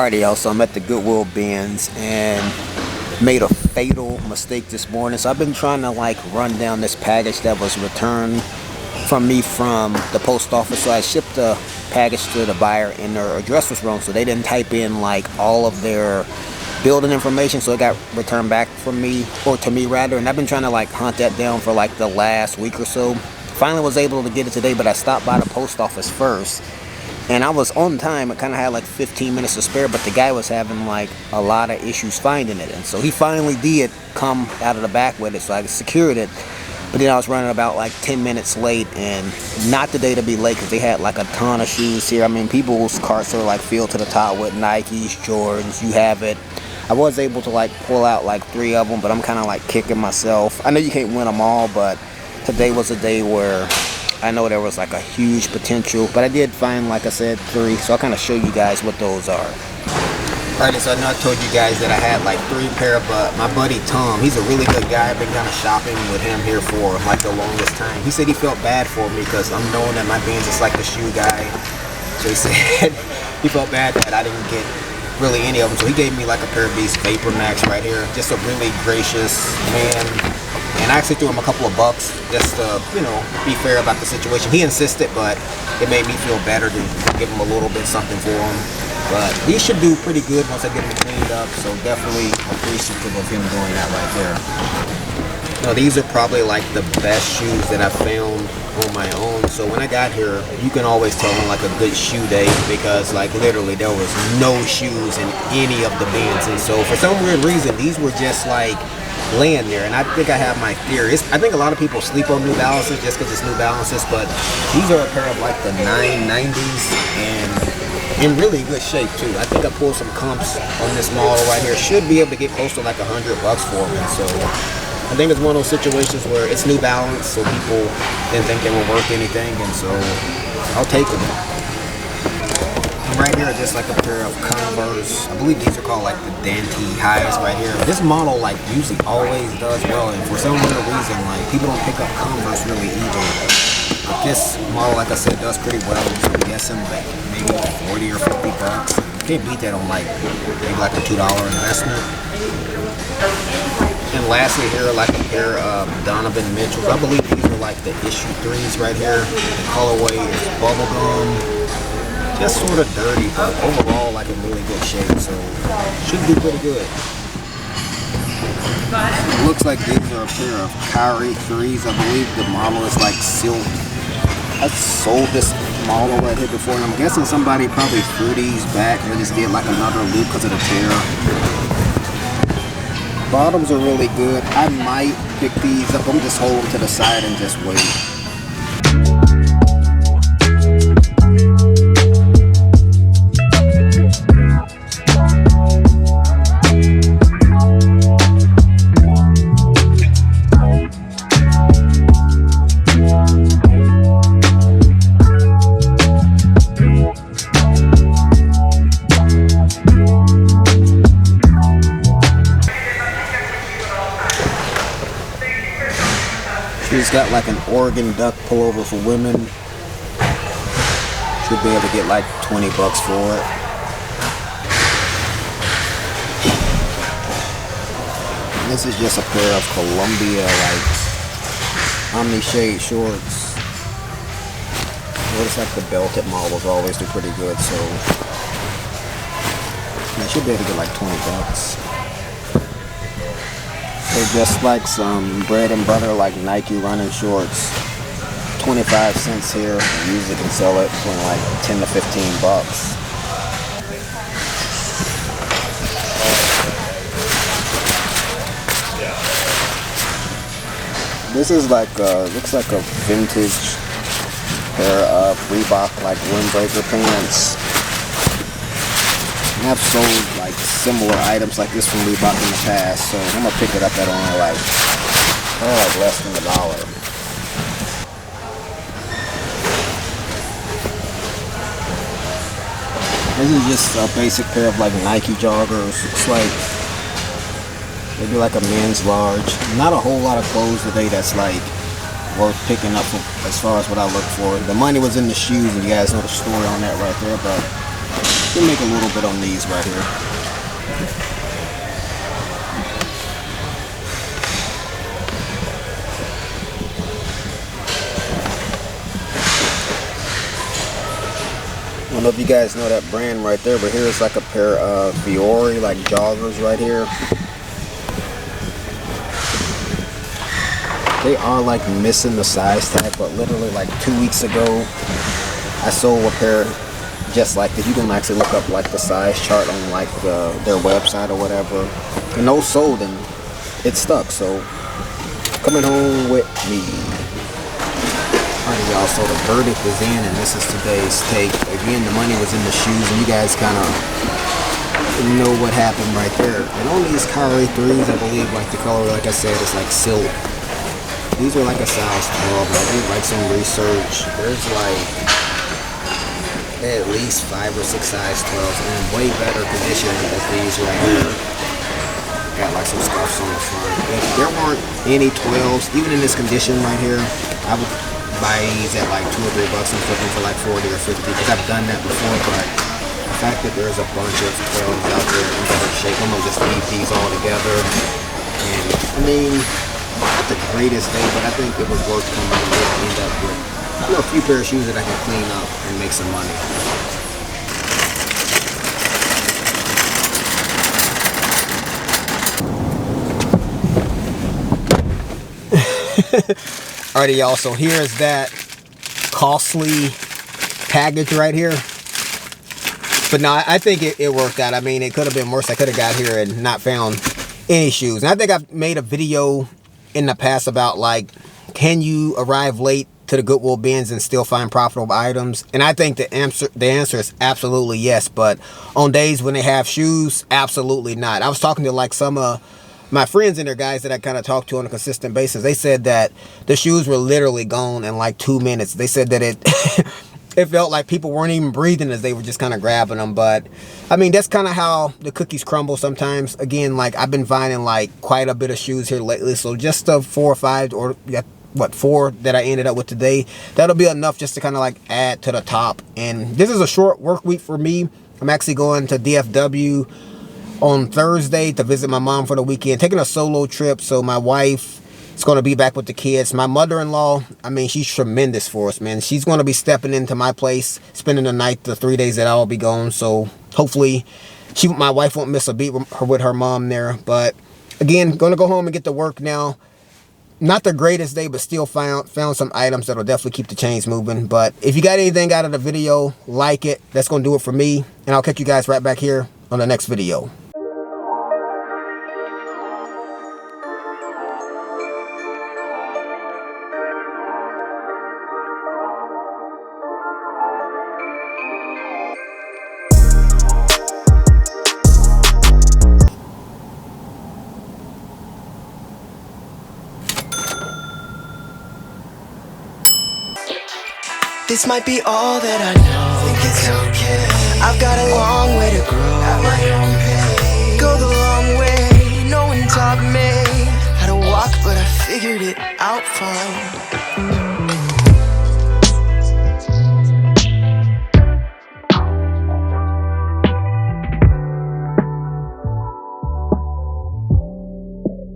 Alrighty, y'all, so I'm at the Goodwill bins and made a fatal mistake this morning. So I've been trying to like run down this package that was returned from me from the post office. So I shipped the package to the buyer and their address was wrong, so they didn't type in like all of their building information, so it got returned back from me, or to me rather, and I've been trying to like hunt that down for like the last week or so. Finally was able to get it today, but I stopped by the post office first and I was on time. I kind of had like 15 minutes to spare, but the guy was having like a lot of issues finding it, and so he finally did come out of the back with it, so I secured it. But then I was running about like 10 minutes late, and not the day to be late because they had like a ton of shoes here. I mean, people's carts are like filled to the top with Nikes, Jordans, you have it. I was able to like pull out like 3 of them, but I'm kind of like kicking myself. I know you can't win them all, but today was a day where I know there was like a huge potential, but I did find, like I said, 3, so I'll kind of show you guys what those are. Alright, so I know I told you guys that I had like 3 pair, but my buddy Tom, he's a really good guy. I've been kind of shopping with him here for like the longest time. He said he felt bad for me because I'm known that my Benz is like the shoe guy. So he said he felt bad that I didn't get really any of them. So he gave me like a pair of these Vapor Max right here. Just a really gracious man. And I actually threw him a couple of bucks just to, you know, be fair about the situation. He insisted, but it made me feel better to give him a little bit something for him. But he should do pretty good once I get him cleaned up, so definitely appreciative of him doing that right there. Now these are probably like the best shoes that I found on my own. So when I got here, you can always tell on like a good shoe day because like literally there was no shoes in any of the bins. And so for some weird reason, these were just like laying there, and I think I have my theories. I think a lot of people sleep on New Balances just because it's New Balances, but these are a pair of like the 990s and in really good shape too. I think I pulled some comps on this model right here. Should be able to get close to like $100 for them. So I think it's one of those situations where it's New Balance, so people didn't think they were worth anything, and so I'll take them. And right here are just like a pair of Converse. I believe these are called like the Dante highs right here. This model like usually always does well, and for some weird reason like people don't pick up Converse really either. But this model, like I said, does pretty well. I'm guessing like maybe 40 or 50 bucks. You can't beat that on like maybe like a $2 investment. And lastly here, like a pair of Donovan Mitchells. I believe these are like the issue 3s right here. The colorway is bubblegum. Just sort of dirty, but overall like in really good shape. So should do pretty good. It looks like these are a pair of Kyrie 3s. I believe the model is like silk. I sold this model right here before, and I'm guessing somebody probably threw these back and just did like another loop because of the tear. Bottoms are really good. I might pick these up. I'm just hold them to the side and just wait. She's got like an Oregon duck pullover for women. Should be able to get like 20 bucks for it. And this is just a pair of Columbia like Omni Shade shorts. Notice like the belted models always do pretty good, so I should be able to get like 20 bucks. They're just like some bread and butter like Nike running shorts. 25 cents here. You usually can sell it for like 10 to 15 bucks. This is like looks like a vintage pair of Reebok like windbreaker pants. And I've sold like similar items like this from Reebok in the past, so I'm gonna pick it up at only like less than $1. This is just a basic pair of like Nike joggers. It's like maybe like a men's large. Not a whole lot of clothes today that's like worth picking up as far as what I look for. The money was in the shoes, and you guys know the story on that right there, but We'll make a little bit on these right here. I don't know if you guys know that brand right there, but here's like a pair of Fiore like joggers right here. They are like missing the size tag, but literally like 2 weeks ago I sold a pair just like that. You can actually look up like the size chart on like their website or whatever, and those sold and it stuck. So coming home with me. Alright y'all, so the verdict is in and this is today's take. Again, the money was in the shoes and you guys kind of know what happened right there. And on these Kyrie 3s, I believe like the color, like I said, is like silk. These are like a size 12. I did like some research. There's like at least 5 or 6 size 12s and way better condition than these right here. Got like some scuffs on the front. If there weren't any 12s, even in this condition right here, I would buy these at like $2 or $3 and flip them for like 40 or 50 because I've done that before. But the fact that there's a bunch of 12s out there in better shape, I'm gonna just leave these all together. And I mean, not the greatest day, but I think it was worth coming and end up with, you know, a few pair of shoes that I can clean up and make some money. Alrighty y'all, so here's that costly package right here. But no, I think it worked out. I mean, it could have been worse. I could have got here and not found any shoes. And I think I've made a video in the past about like, can you arrive late to the Goodwill bins and still find profitable items? And I think the answer is absolutely yes. But on days when they have shoes, absolutely not. I was talking to like some my friends and their guys that I kind of talk to on a consistent basis. They said that the shoes were literally gone in like 2 minutes. They said that it it felt like people weren't even breathing as they were just kind of grabbing them. But I mean, that's kind of how the cookies crumble sometimes. Again, like I've been finding like quite a bit of shoes here lately. So just the 4 or 5 or what 4 that I ended up with today, that'll be enough just to kind of like add to the top. And this is a short work week for me. I'm actually going to DFW on Thursday to visit my mom for the weekend, taking a solo trip. So my wife is going to be back with the kids. My mother-in-law, I mean, she's tremendous for us, man. She's going to be stepping into my place, spending the night, the 3 days that I'll be gone. So hopefully my wife won't miss a beat with her mom there. But again, going to go home and get to work now. Not the greatest day, but still found some items that'll definitely keep the chains moving. But if you got anything out of the video, like it. That's going to do it for me. And I'll catch you guys right back here on the next video. This might be all that I know. Think it's okay. I've got a long way to grow. At my own pace. Go the long way. No one taught me how to walk, but I figured it out fine.